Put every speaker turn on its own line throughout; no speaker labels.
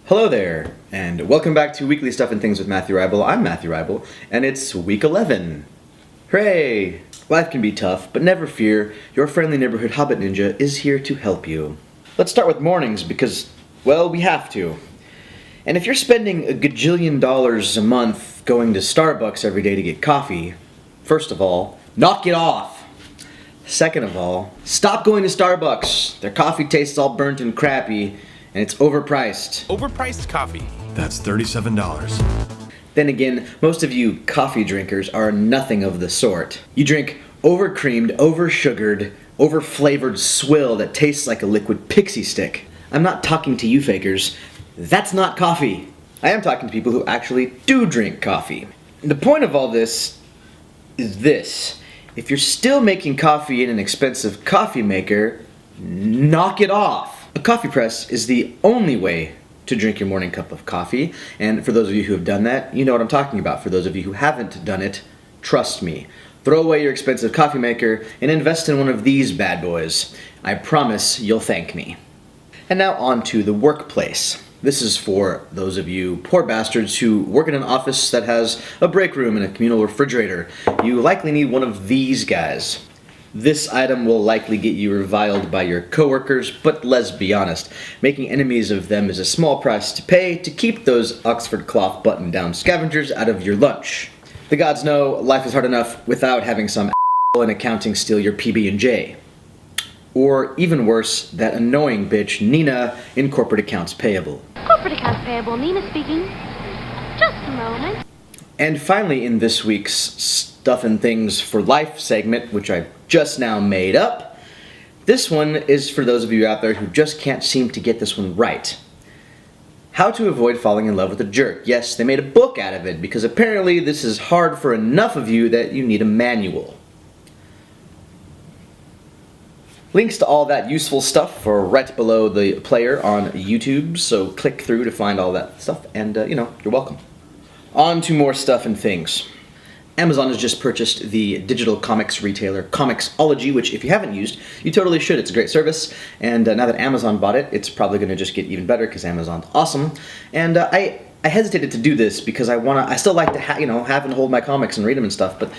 Hello there, and welcome back to Weekly Stuff and Things with Mathew Ruybal. I'm Mathew Ruybal, and it's week 11. Hooray! Life can be tough, but never fear, your friendly neighborhood Hobbit Ninja is here to help you. Let's start with mornings because, well, we have to. And if you're spending a gajillion dollars a month going to Starbucks every day to get coffee, first of all, knock it off! Second of all, stop going to Starbucks. Their coffee tastes all burnt and crappy, and it's overpriced.
Overpriced coffee.
That's $37.
Then again, most of you coffee drinkers are nothing of the sort. You drink over-creamed, over-sugared, over-flavored swill that tastes like a liquid pixie stick. I'm not talking to you fakers. That's not coffee. I am talking to people who actually do drink coffee. The point of all this is this. If you're still making coffee in an expensive coffee maker, knock it off. A coffee press is the only way to drink your morning cup of coffee, and for those of you who have done that, you know what I'm talking about. For those of you who haven't done it, trust me. Throw away your expensive coffee maker and invest in one of these bad boys. I promise you'll thank me. And now on to the workplace. This is for those of you poor bastards who work in an office that has a break room and a communal refrigerator. You likely need one of these guys. This item will likely get you reviled by your coworkers, but let's be honest, making enemies of them is a small price to pay to keep those Oxford cloth button-down scavengers out of your lunch. The gods know life is hard enough without having some a**hole in accounting steal your PB&J. Or even worse, that annoying bitch Nina in corporate accounts payable.
Corporate accounts payable, Nina speaking. Just a moment.
And finally, in this week's Stuff and Things for Life segment, which I just now made up, this one is for those of you out there who just can't seem to get this one right. How to avoid falling in love with a jerk. Yes, they made a book out of it because apparently this is hard for enough of you that you need a manual. Links to all that useful stuff are right below the player on YouTube, so click through to find all that stuff, and you're welcome. On to more stuff and things. Amazon has just purchased the digital comics retailer Comixology, which if you haven't used, you totally should. It's a great service, and now that Amazon bought it, it's probably going to just get even better because Amazon's awesome. And I hesitated to do this because I still like to have and hold my comics and read them and stuff, but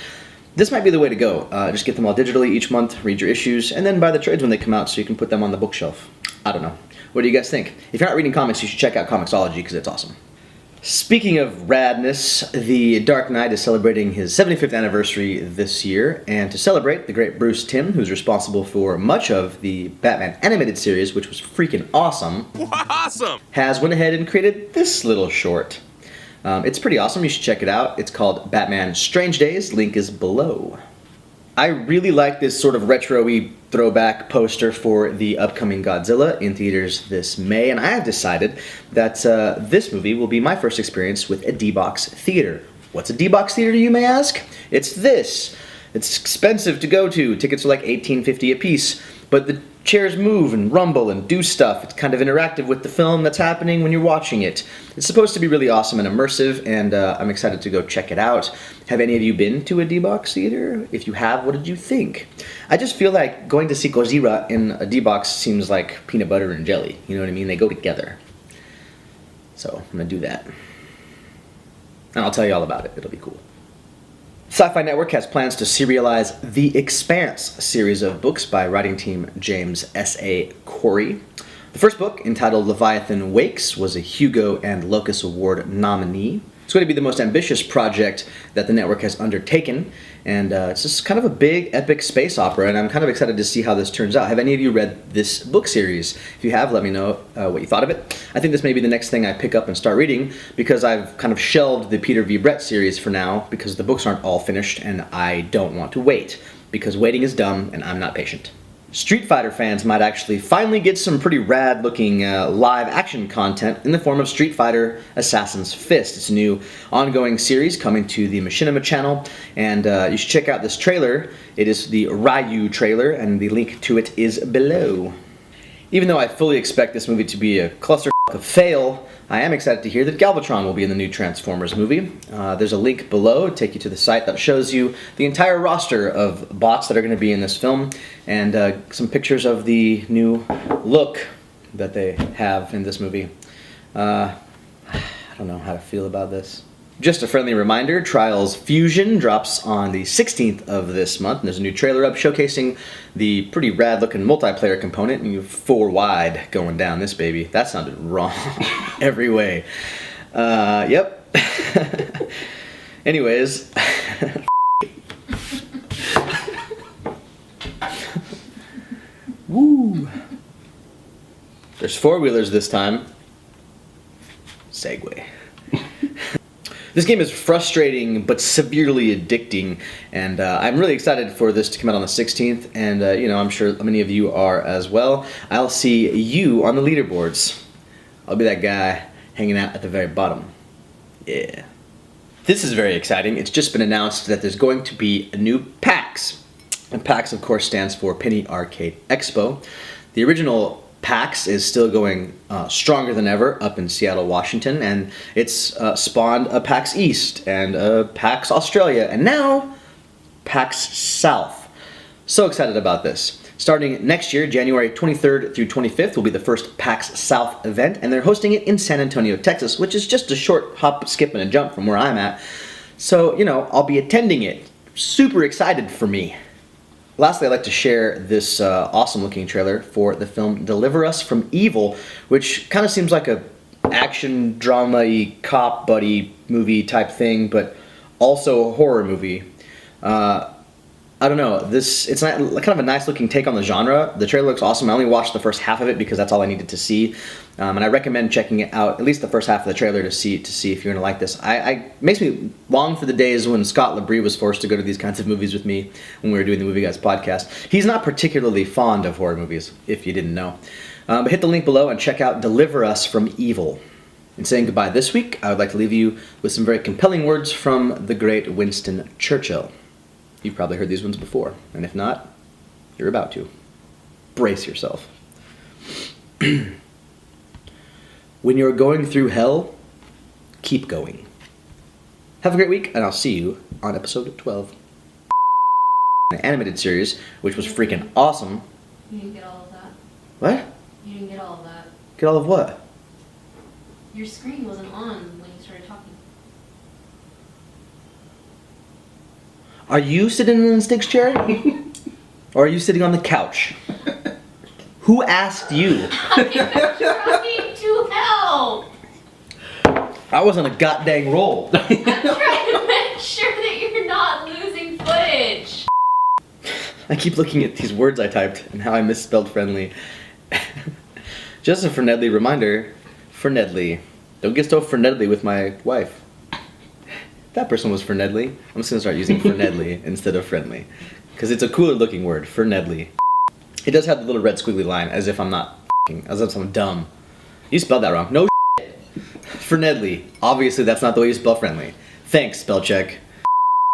this might be the way to go. Just get them all digitally each month, read your issues, and then buy the trades when they come out so you can put them on the bookshelf. I don't know. What do you guys think? If you're not reading comics, you should check out Comixology because it's awesome. Speaking of radness, The Dark Knight is celebrating his 75th anniversary this year, and to celebrate, the great Bruce Timm, who's responsible for much of the Batman animated series, which was freaking awesome, has went ahead and created this little short. It's pretty awesome, you should check it out. It's called Batman Strange Days, link is below. I really like this sort of retro-y throwback poster for the upcoming Godzilla in theaters this May, and I have decided that this movie will be my first experience with a D-Box theater. What's a D-Box theater, you may ask? It's this. It's expensive to go to. Tickets are like $18.50 a piece, but the chairs move and rumble and do stuff. It's kind of interactive with the film that's happening when you're watching it. It's supposed to be really awesome and immersive, and I'm excited to go check it out. Have any of you been to a D-Box theater? If you have, what did you think? I just feel like going to see Godzilla in a D-Box seems like peanut butter and jelly. You know what I mean? They go together. So I'm going to do that. And I'll tell you all about it. It'll be cool. Sci-Fi Network has plans to serialize The Expanse, a series of books by writing team James S.A. Corey. The first book, entitled Leviathan Wakes, was a Hugo and Locus Award nominee. It's going to be the most ambitious project that the network has undertaken, and it's just kind of a big, epic space opera, and I'm kind of excited to see how this turns out. Have any of you read this book series? If you have, let me know what you thought of it. I think this may be the next thing I pick up and start reading, because I've kind of shelved the Peter V. Brett series for now, because the books aren't all finished, and I don't want to wait, because waiting is dumb, and I'm not patient. Street Fighter fans might actually finally get some pretty rad-looking live-action content in the form of Street Fighter Assassin's Fist. It's a new ongoing series coming to the Machinima channel, and you should check out this trailer. It is the Ryu trailer, and the link to it is below. Even though I fully expect this movie to be a cluster of fail, I am excited to hear that Galvatron will be in the new Transformers movie. There's a link below to take you to the site that shows you the entire roster of bots that are going to be in this film, and some pictures of the new look that they have in this movie. I don't know how to feel about this. Just a friendly reminder, Trials Fusion drops on the 16th of this month, and there's a new trailer up showcasing the pretty rad-looking multiplayer component, and you have 4 wide going down this baby. That sounded wrong every way. Yep. Anyways. Woo. There's 4-wheelers this time. Segway. This game is frustrating but severely addicting, and I'm really excited for this to come out on the 16th, and I'm sure many of you are as well. I'll see you on the leaderboards. I'll be that guy hanging out at the very bottom. Yeah. This is very exciting. It's just been announced that there's going to be a new PAX. And PAX, of course, stands for Penny Arcade Expo. The original PAX is still going stronger than ever up in Seattle, Washington, and it's spawned a PAX East and a PAX Australia, and now PAX South. So excited about this. Starting next year, January 23rd through 25th will be the first PAX South event, and they're hosting it in San Antonio, Texas, which is just a short hop, skip, and a jump from where I'm at. So, I'll be attending it. Super excited for me. Lastly, I'd like to share this awesome-looking trailer for the film Deliver Us from Evil, which kind of seems like a action, drama-y, cop buddy movie type thing, but also a horror movie. I don't know. It's kind of a nice-looking take on the genre. The trailer looks awesome. I only watched the first half of it because that's all I needed to see, and I recommend checking it out, at least the first half of the trailer, to see if you're gonna like this. It makes me long for the days when Scott Labrie was forced to go to these kinds of movies with me when we were doing the Movie Guys podcast. He's not particularly fond of horror movies, if you didn't know. But hit the link below and check out Deliver Us from Evil. In saying goodbye this week, I would like to leave you with some very compelling words from the great Winston Churchill. You've probably heard these ones before, and if not, you're about to. Brace yourself. When you're going through hell, keep going. Have a great week, and I'll see you on episode 12. An animated series, which was freaking awesome.
You didn't get all of that.
What?
You didn't get all of that.
Get all of what?
Your screen wasn't on when you started talking.
Are you sitting in the Sticks chair? Or are you sitting on the couch? Who asked you?
I'm trying to help.
I was on a goddamn roll.
I'm trying to make sure that you're not losing footage.
I keep looking at these words I typed and how I misspelled friendly. Just a friendly reminder, friendly. Don't get so friendly with my wife. That person was friendly. I'm just gonna start using friendly instead of friendly, because it's a cooler looking word, friendly. It does have the little red squiggly line, as if I'm not as if I'm dumb. You spelled that wrong. No shit. Friendly. Obviously, that's not the way you spell friendly. Thanks, spell check.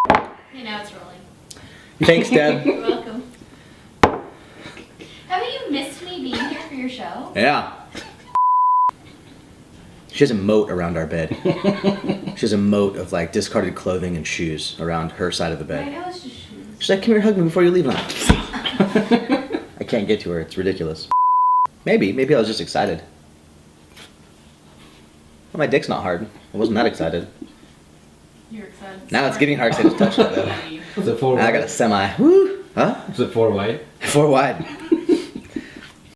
Now it's rolling.
Thanks, Dad.
You're welcome. Haven't you missed me being here for your show?
Yeah. She has a moat around our bed. She has a moat of like discarded clothing and shoes around her side of the
I
bed.
know it's just shoes.
She's like, come here, hug me before you leave. I'm like, I can't get to her. It's ridiculous. Maybe I was just excited. Well, my dick's not hard. I wasn't that excited.
You're excited.
Now it's getting hard to touch it though.
Is it 4
Now I
wide?
got a semi. Woo! Huh?
Is it 4 wide?
4 wide.